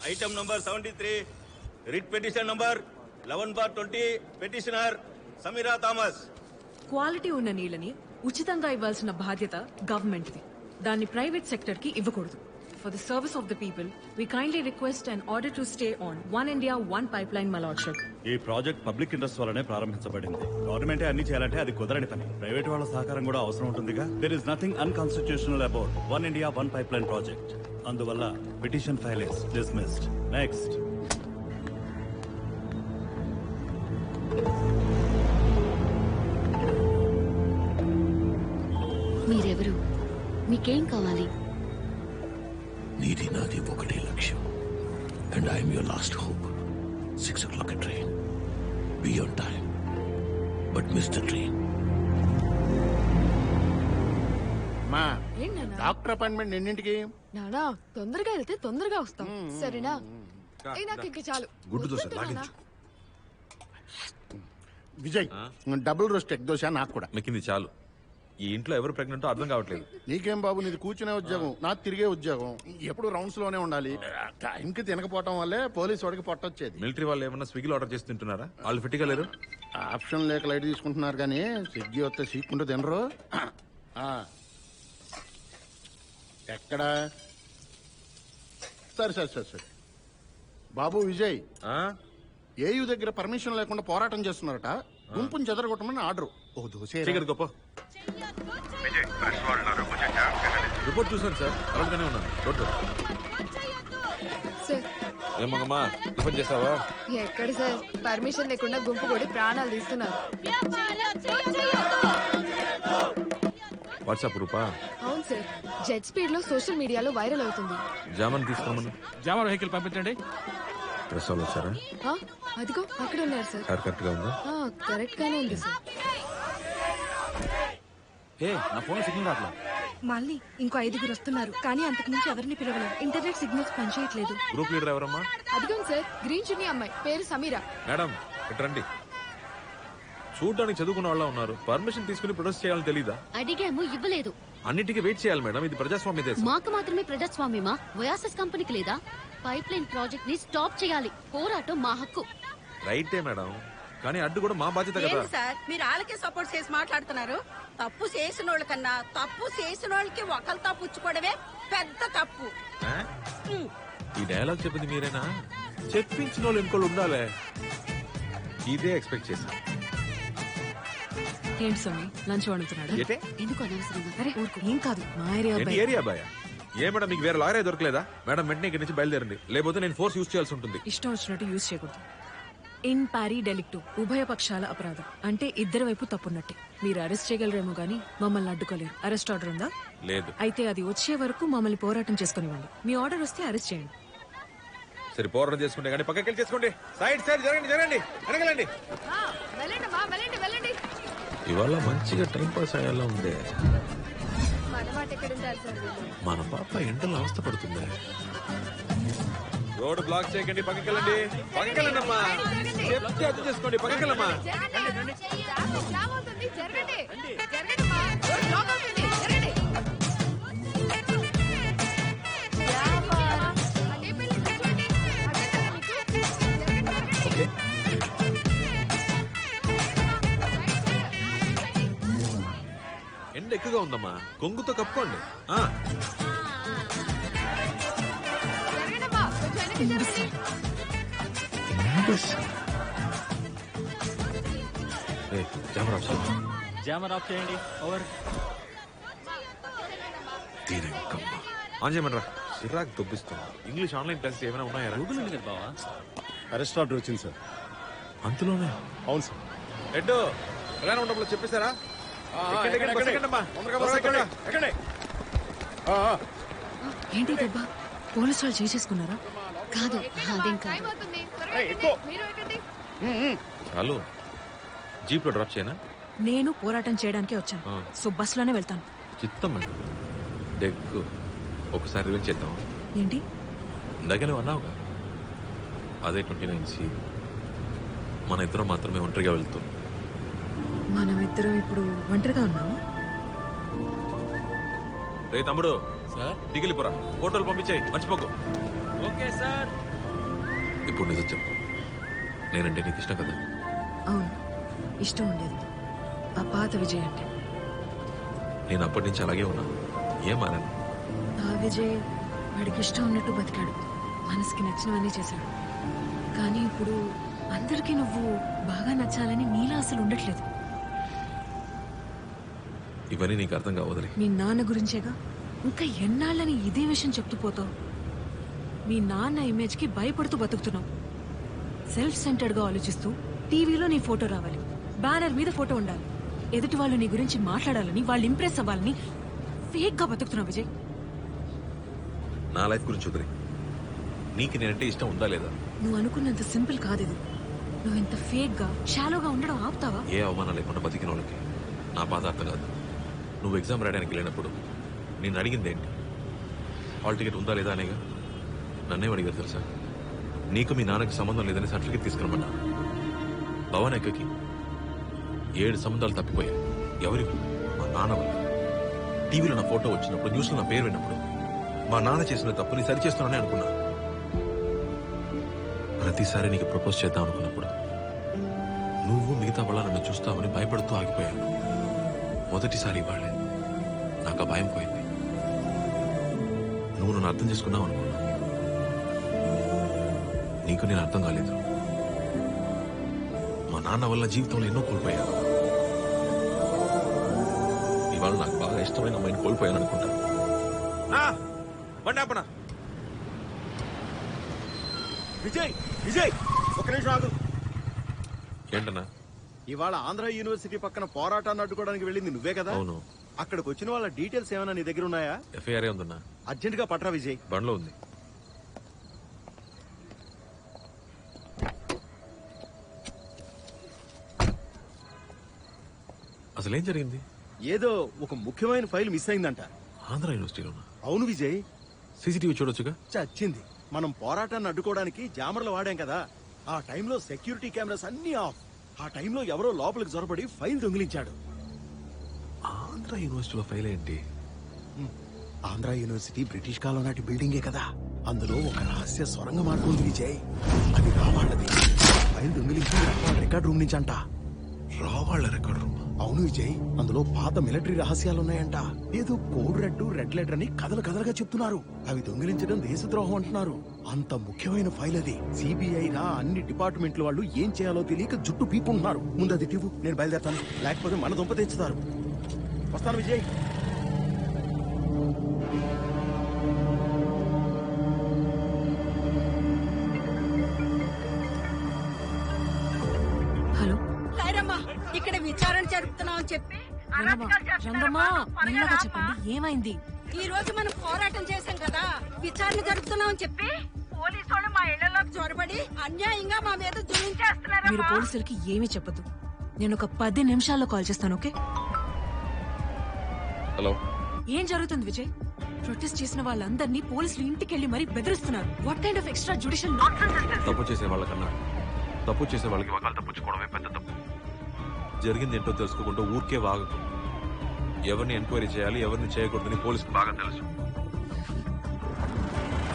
Item number 73, writ petition number 11/20, petitioner Sameera Thomas. Quality ఉన్న నీళ్ళని ఉచితంగా ఇవ్వాల్సిన బాధ్యత గవర్నమెంట్ది. దాన్ని ప్రైవేట్ సెక్టర్ కి ఇవ్వకూడదు. For the service of the people, we kindly request an order to stay on One India, One Pipeline, Malorchak. ఈ project public interest వల్లనే ప్రారంభించబడింది. గవర్నమెంటే అన్ని చేయాలంటే అది కుదరని పని. ప్రైవేట్ వాళ్ళ సహకారం కూడా అవసరం ఉంటుందిగా. There is nothing unconstitutional about One India, One Pipeline project. అందువల్ల petition file is dismissed. Next. మీరెవరు? మీకేం కావాలి? నీది నాది ఒకటే లక్ష్యం. And I'm your last hope. 6 o'clock train. Be on time but miss the train. మా డాక్టర్ అపాయింట్మెంట్ ఎన్నింటికి? నానా తొందరగా వెళ్తే తొందరగా వస్తాం. సరేనా? నాకు ఇంక చాలు. గుడ్డు దోశ లాగించు. Vijay, double roast egg dosa నాకు కూడా. మిక్కింది చాలు. ఈ ఇంట్లో ఎవరు ప్రెగ్నెంట్ అర్థం కావట్లేదు. నీకేం బాబు, నీది కూర్చునే ఉద్యోగం, నాకు తిరిగే ఉద్యోగం. ఎప్పుడు రౌండ్స్ లోనే ఉండాలి. టైంకి తినకపోవటం వల్లే పోలీసు వాడికి పొట్టొచ్చేది. మిలిటరీ వాళ్ళు ఏమన్నా స్విగ్గీలో ఆర్డర్ చేసి తింటున్నారా? వాళ్ళు ఫిట్గా లేరు. ఆప్షన్ లేక లైట్ తీసుకుంటున్నారు కానీ స్విగ్గీ వస్తే సీక్కుంటూ తినరు. ఎక్కడా? సరే సరే సరే సరే బాబు విజయ్, ఏయూ దగ్గర పర్మిషన్ లేకుండా పోరాటం చేస్తున్నారట. గుంపుని చెదరగొట్టమని ఆర్డర్. ఓ దోశ గొప్ప రిపోర్ట్ చూసాను సార్. అలాగే ఉన్నాను. సార్ ఏమమ్మా టిఫిన్ చేసావా? ఎక్కడ సార్, పర్మిషన్ లేకుండా గుంపు కొడి ప్రాణాలు తీస్తున్నారు. వాట్సాప్ రూపా? అవును సార్, జెట్ స్పీడ్ లో సోషల్ మీడియాలో వైరల్ అవుతుంది. జామన్ తీసుకోమను. జామర్ వెహికల్ పంపించండి. డ్రెస్ వాళ్ళు వచ్చారా? అదిగో అక్కడ ఉన్నారు సార్. కరెక్ట్ గా ఉందా? కరెక్ట్ గానే ఉంది సార్. నా ఫోన్ సిగ్నల్ రావట్లా. మళ్ళీ ఇంకో 5 వస్తున్నారు, కానీ అంతకు మించి ఎవరిని పిలవలేదు. ఇంటర్నెట్ సిగ్నల్స్ పనిచేయట్లేదు. గ్రూప్ లీడర్ ఎవరమ్మా? అదిగో సార్, గ్రీన్ చున్నీ అమ్మాయి, పేరు సమీరా. మేడం రండి. చూడడానికి చదువుకున్న వాళ్ళ ఉన్నారు. పర్మిషన్ తీసుకుని ప్రొడక్ట్ చేయాలని తెలీదా? అడిగాము, ఇవ్వలేదు. అన్నిటికీ వెయిట్ చేయాలి మేడం. ఇది ప్రజాస్వామ్య దేశం. మాకు మాత్రమే ప్రజాస్వామ్యమా? వయాసెస్ కంపెనీకి లేదా? పైప్ లైన్ ప్రాజెక్ట్ ని స్టాప్ చేయాలి. పోరాటం మా హక్కు. రైటే మేడం, కానీ అడ్డు కూడా మా బాధ్యత కదా. సార్, మీరు వాళ్ళకే సపోర్ట్ చేసి మాట్లాడుతున్నారు. తప్పు చేసిన వాళ్ళ కన్నా తప్పు చేసిన వాళ్ళకి ఒకరితో పుచ్చుకోవడమే పెద్ద తప్పు. ఈ డైలాగ్ చెప్పింది మీరేనా? చెప్పించిన వాళ్ళు ఇంకోళ్ళు ఉండాలి. ఇదే ఎక్స్పెక్ట్ చేశాను. ఏంటి స్వామి, లంచ్ వండుతున్నాడు? ఎందుకు అనవసరంగా? అరే ఊరుకో, ఏం కాదు, మా ఏరియా అబ్బాయి. Area bye. ఏ మేడం, మీకు వేరే లాయరే దొరకలేదా? మేడం వెంటనే ఇక్కడి నుంచి బయలుదేరండి, లేకపోతే నేను ఫోర్స్ యూజ్ చేయాల్సి ఉంటుంది. ఇష్టం వచ్చినట్టు యూజ్ చేయకూడదు. ఇన్ పారీ డెలిక్టు, ఉభయ పక్షాల అపరాధం. అంటే ఇద్దరు వైపు తప్పున్నట్టే. మీరు అరెస్ట్ చేయగలరేమో గానీ మమ్మల్ని అడ్డుకోలేరు. అరెస్ట్ ఆర్డర్ ఉందా? లేదు. అయితే అది వచ్చే వరకు మమ్మల్ని పోరాటం చేసుకునివ్వండి. మీ ఆర్డర్ వస్తే అరెస్ట్ చేయండి. సరే, పోరాటం చేసుకుంటే కానీ పక్కకి చేసుకోండి. సైడ్ సైడ్ జరగండి, జరగండి, వెనకలండి. వెళ్ళండి. ఇవాళ మంచిగా టైం పాస్ అయ్యేలా ఉందే. మన పాప ఎండలో అవస్థ పడుతుంది. రోడ్ బ్లాక్ చేయకండి, పక్కకెళ్ళండి. పక్కకెళ్ళండి అమ్మా. చెప్తే అర్థం చేసుకోండి, పక్కకెళ్ళమ్మా. ఎండ ఎక్కువగా ఉందమ్మా, కొంగుతో కప్పుకోండి. జామర్ ఆఫ్ చేయండి. ఓవర్. ఆన్ చేయమనరా. చిరాకు దొబ్బిస్తుంది. ఇంగ్లీష్ ఆన్లైన్ క్లాసెస్ ఏమైనా ఉన్నాయా? గూగుల్ ఉంది కదా బావా. అరెస్ట్ ఆర్డర్ వచ్చింది సార్. అంతలోనే? అవును సార్. హెడ్ ఎలా ఉండబోలో చెప్పేశారా? ఏంటి దెబ్బ? పోలీసు వాళ్ళు చేసుకున్నారా? కాదు, అదేం కాదు. చాలు, జీప్ లో డ్రాప్ చేయనా? నేను పోరాటం చేయడానికే వచ్చాను. సో బస్ లోనే వెళ్తాను. చిత్తం డెక్కు ఒకసారి రివెంజ్ చేద్దాం. ఏంటి ఇందాకనే అన్నావుగా, అదే 29C. మన ఇద్దరం మాత్రమే ఒంటరిగా వెళ్తాం. మనమిద్దరం ఇప్పుడు ఒంటరిగా ఉన్నాము. రే తమ్ముడు, సార్ దిగిలిపోరా. ఫోటోలు పంపించాయి, మర్చిపోకు. Okay sir. ఇప్పుడు నిజం చెప్పు, నేనంటే నీకు ఇష్టం కదా? అవును, ఇష్టం ఉండేది. ఆ పాత విజయ్ అంటే. నేను అప్పటి నుంచి అలాగే ఉన్నాను, ఏం మారాను. ఆ విజయ్ వాడికి ఇష్టం ఉన్నట్టు బతికాడు, మనసుకి నచ్చినవన్నీ చేశాడు. కానీ ఇప్పుడు అందరికీ నువ్వు బాగా నచ్చాలని నీలా అసలు ఉండట్లేదు. ఇవన్నీ నీకు అర్థం కావదులే. మీ నాన్న గురించేగా ఇంకా ఎన్నాళ్ళని ఇదే విషయం చెప్తూ పోతావు. మీ నాన్న ఇమేజ్ కి భయపడుతూ బతుకుతున్నావు. సెల్ఫ్ సెంటర్డ్ గా ఆలోచిస్తూ టీవీలో నీ ఫోటో రావాలి, బ్యానర్ మీద ఫోటో ఉండాలి, ఎదుటి వాళ్ళు నీ గురించి మాట్లాడాలని, వాళ్ళు ఇంప్రెస్ అవ్వాలని ఫేక్ గా బతుకుతున్నావు విజయ్. నా లైఫ్ గురించి వదిలే, నీకు నేనంటే ఇష్టం ఉందా లేదా? నువ్వు అనుకున్నంత సింపుల్ కాదు ఇది. నువ్వు ఇంత ఫేక్ గా షాలోగా ఉండడం ఆపుతావా? ఏ అవమానం లేకుండా బతికిన వాళ్ళకి నా బాధ అర్థం కాదు. నువ్వు ఎగ్జామ్ రాయడానికి వెళ్ళినప్పుడు నేను అడిగింది ఏంటి? హాల్ టికెట్ ఉందా లేదా అనేగా. నన్నేం అడిగారు తెలుసా? నీకు మీ నాన్నకి సంబంధం లేదని సర్టిఫికేట్ తీసుకురమన్నా. భవన్ ఎక్కకి 7 సంబంధాలు తప్పిపోయాయి. ఎవరి? మా నాన్న వల్ల. టీవీలో నా ఫోటో వచ్చినప్పుడు, న్యూస్లో నా పేరు విన్నప్పుడు మా నాన్న చేసిన తప్పుని సరిచేస్తున్నానని అనుకున్నా. ప్రతిసారి నీకు ప్రపోజ్ చేద్దాం అనుకున్నప్పుడు నువ్వు మిగతా వాళ్ళ నన్ను చూస్తావని భయపడుతూ ఆగిపోయాను. మొదటిసారి వాళ్ళే నాకు ఆ భయం పోయింది. నువ్వు నన్ను అర్థం చేసుకున్నావు అనుకున్నా. నీకు నేను అర్థం కాలేదు. మా నాన్న వల్ల జీవితంలో ఎన్నో కోల్పోయాను. ఇవాళ నాకు బాగా ఇష్టమైన అమ్మాయిని కోల్పోయాను అనుకుంటా. విజయ్ విజయ్ ఒక నిమిషం ఆగు. ఏంటన్నా? ఇవాళ ఆంధ్ర యూనివర్సిటీ పక్కన పోరాటాన్ని అడ్డుకోవడానికి వెళ్ళింది నువ్వే కదా? అవును. అక్కడికి వచ్చిన వాళ్ళ డీటెయిల్స్ ఏమైనా నీ దగ్గర ఉన్నాయా? ఎఫ్ఐఆర్ ఉందన్నా. అర్జెంట్ గా పట్రా విజయ్. బండ్లో ఉంది. అసలేం జరిగింది? ఏదో ఒక ముఖ్యమైన ఫైల్ మిస్ అయిందంట ఆంధ్ర యూనివర్సిటీలోనా? అవును విజయ్. సీసీటీవీ చూడొచ్చుగా. చచ్చింది. మనం పోరాటాన్ని అడ్డుకోవడానికి జామర్లు వాడాం కదా, ఆ టైంలో సెక్యూరిటీ కెమెరాస్ అన్ని ఆఫ్. ఆ టైంలో ఎవరో లోపలికి జొరబడి ఫైల్ దొంగిలించాడు. ఆంధ్ర యూనివర్సిటీలో ఫైల్ ఏంటి? ఆంధ్ర యూనివర్సిటీ బ్రిటిష్ కాలం నాటి బిల్డింగే కదా, అందులో ఒక రహస్య సొరంగ మార్గం ఉంది విజయ్. అది రావాళ్ళది. ఫైల్ దొంగిలించి రికార్డ్ రూమ్ నుంచి అంట. రావాళ్ళ రికార్డ్ రూమ్? అవును విజయ్, అందులో పాత మిలిటరీ రహస్యాలున్నాయంట. ఏదో కోడ్ రెడ్ లెటర్ అని కథలుగా చెప్తున్నారు. అవి దొంగిలించడం దేశద్రోహం అంటున్నారు. అంత ముఖ్యమైన ఫైల్ అది. సిబిఐ రా అన్ని డిపార్ట్మెంట్ల వాళ్ళు ఏం చేయాలో తెలియక జుట్టు పీపుకుంటున్నారు. ముందు అది టివ్వు, నేను బయలుదేరతాను. లేకపోతే మన దుంప తెచ్చుతారు. వస్తాను విజయ్. హలో లైరమ్మా, ఇక్కడ విచారణ జరుపుతున్నామని చెప్పి రంగమ్మా, మెల్లగా చెప్పండి, ఏమైంది? ఈ రోజు మనం పోరాటం చేశాం కదా, విచారణ జరుపుతున్నామని చెప్పి పోలీసు వాళ్ళు మా ఇళ్లలోకి చొరబడి అన్యాయంగా మా మీద మీరు జులించేస్తున్నారు. పోలీసులకి ఏమీ చెప్పదు. నేను ఒక 10 నిమిషాల్లో కాల్ చేస్తాను, ఓకే? హలో. ఏం జరుగుతుంది విజయ్? ప్రొటెస్ట్ చేసిన వాళ్ళందరినీ పోలీసులు ఇంటికెళ్లి మరీ బెదిరిస్తున్నారు. What kind of extra judicial nonsense? తప్పు చేసే వాళ్ళకన్నా తప్పు చేసే వాళ్ళకి వకాలు తప్పించుకోవడమే పెద్ద తప్పు. జరిగింది ఏంటో తెలుసుకోకుండా ఊరికే వాగకు. ఎవరిని ఎంక్వైరీ చేయాలి, ఎవరిని చేయకూడదని పోలీసుకు బాగా తెలుసు.